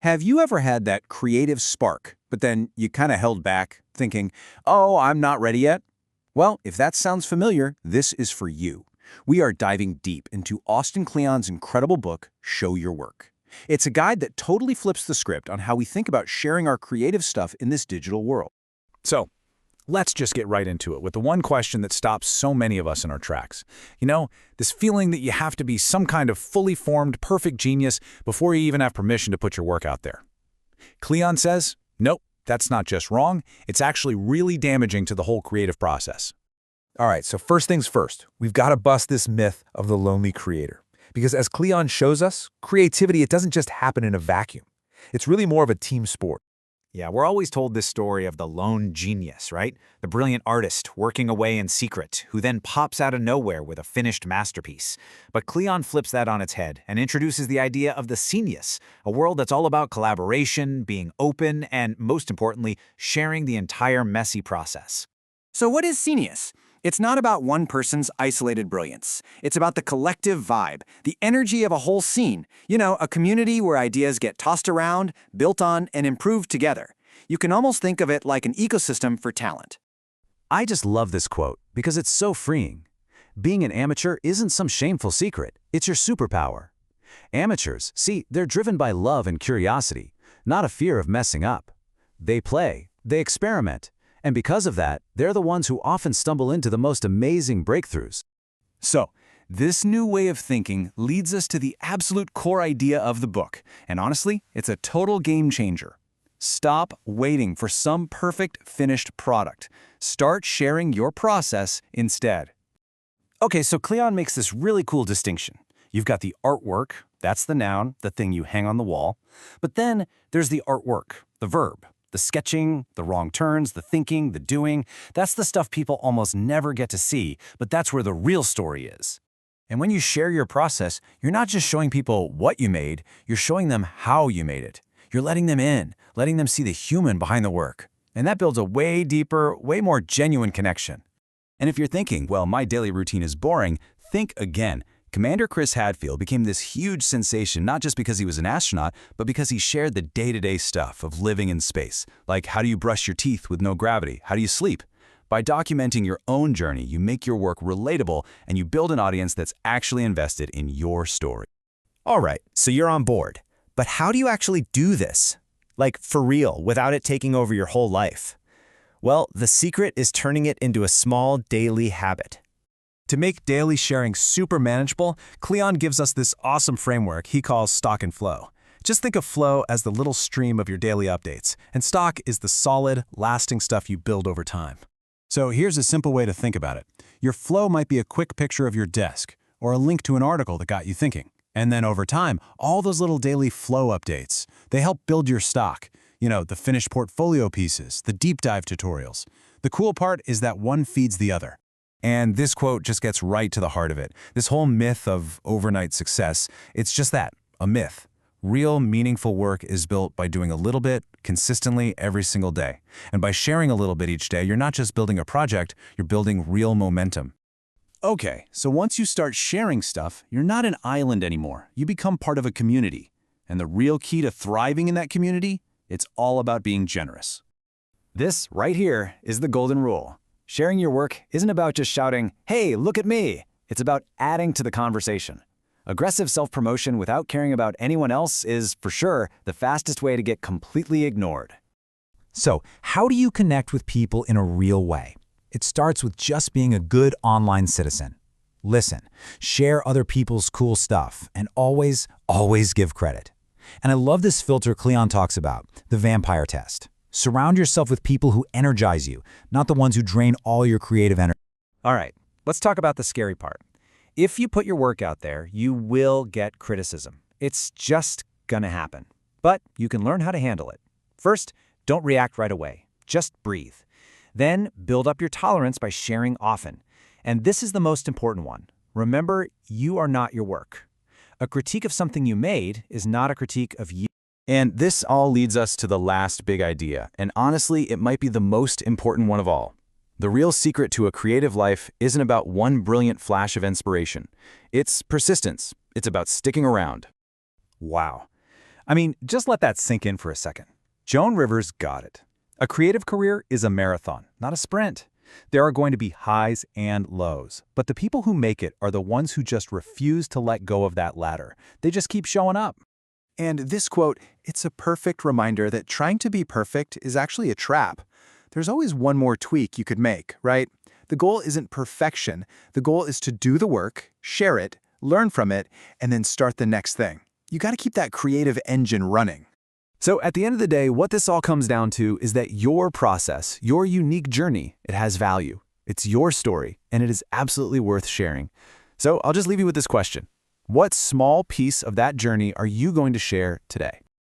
Have you ever had that creative spark, but then you kind of held back, thinking, oh, I'm not ready yet? Well, if that sounds familiar, this is for you. We are diving deep into Austin Kleon's incredible book, Show Your Work. It's a guide that totally flips the script on how we think about sharing our creative stuff in this digital world. So, let's just get right into it with the one question that stops so many of us in our tracks. This feeling that you have to be some kind of fully formed, perfect genius before you even have permission to put your work out there. Kleon says, nope, that's not just wrong, it's actually really damaging to the whole creative process. All right, so first things first, we've got to bust this myth of the lonely creator. Because as Kleon shows us, creativity, it doesn't just happen in a vacuum. It's really more of a team sport. Yeah, we're always told this story of the lone genius, right? The brilliant artist working away in secret, who then pops out of nowhere with a finished masterpiece. But Kleon flips that on its head and introduces the idea of the scenius, a world that's all about collaboration, being open, and most importantly, sharing the entire messy process. So what is scenius? It's not about one person's isolated brilliance. It's about the collective vibe, the energy of a whole scene. A community where ideas get tossed around, built on, and improved together. You can almost think of it like an ecosystem for talent. I just love this quote because it's so freeing. Being an amateur isn't some shameful secret. It's your superpower. Amateurs, see, they're driven by love and curiosity, not a fear of messing up. They play, they experiment. And because of that, they're the ones who often stumble into the most amazing breakthroughs. So, this new way of thinking leads us to the absolute core idea of the book. And honestly, it's a total game changer. Stop waiting for some perfect finished product. Start sharing your process instead. Okay, so Kleon makes this really cool distinction. You've got the artwork, that's the noun, the thing you hang on the wall. But then there's the artwork, the verb. The sketching, the wrong turns, the thinking, the doing, that's the stuff people almost never get to see, but that's where the real story is. And when you share your process, you're not just showing people what you made, you're showing them how you made it. You're letting them in, letting them see the human behind the work. And that builds a way deeper, way more genuine connection. And if you're thinking, well, my daily routine is boring, think again. Commander Chris Hadfield became this huge sensation not just because he was an astronaut, but because he shared the day-to-day stuff of living in space. Like, how do you brush your teeth with no gravity? How do you sleep? By documenting your own journey, you make your work relatable and you build an audience that's actually invested in your story. All right, so you're on board. But how do you actually do this? Like, for real, without it taking over your whole life? Well, the secret is turning it into a small daily habit. To make daily sharing super manageable, Kleon gives us this awesome framework he calls stock and flow. Just think of flow as the little stream of your daily updates, and stock is the solid, lasting stuff you build over time. So here's a simple way to think about it. Your flow might be a quick picture of your desk, or a link to an article that got you thinking. And then over time, all those little daily flow updates, they help build your stock. The finished portfolio pieces, the deep dive tutorials. The cool part is that one feeds the other. And this quote just gets right to the heart of it. This whole myth of overnight success, it's just that, a myth. Real, meaningful work is built by doing a little bit, consistently, every single day. And by sharing a little bit each day, you're not just building a project, you're building real momentum. Okay, so once you start sharing stuff, you're not an island anymore. You become part of a community. And the real key to thriving in that community, it's all about being generous. This, right here, is the golden rule. Sharing your work isn't about just shouting, hey, look at me. It's about adding to the conversation. Aggressive self-promotion without caring about anyone else is, for sure, the fastest way to get completely ignored. So, how do you connect with people in a real way? It starts with just being a good online citizen. Listen, share other people's cool stuff, and always, always give credit. And I love this filter Kleon talks about, the vampire test. Surround yourself with people who energize you, not the ones who drain all your creative energy. All right, let's talk about the scary part. If you put your work out there, you will get criticism. It's just gonna happen. But you can learn how to handle it. First, don't react right away. Just breathe. Then build up your tolerance by sharing often. And this is the most important one. Remember, you are not your work. A critique of something you made is not a critique of you. And this all leads us to the last big idea, and honestly, it might be the most important one of all. The real secret to a creative life isn't about one brilliant flash of inspiration. It's persistence. It's about sticking around. Wow. I mean, just let that sink in for a second. Joan Rivers got it. A creative career is a marathon, not a sprint. There are going to be highs and lows, but the people who make it are the ones who just refuse to let go of that ladder. They just keep showing up. And this quote, it's a perfect reminder that trying to be perfect is actually a trap. There's always one more tweak you could make, right? The goal isn't perfection. The goal is to do the work, share it, learn from it, and then start the next thing. You got to keep that creative engine running. So at the end of the day, what this all comes down to is that your process, your unique journey, it has value. It's your story, and it is absolutely worth sharing. So I'll just leave you with this question. What small piece of that journey are you going to share today?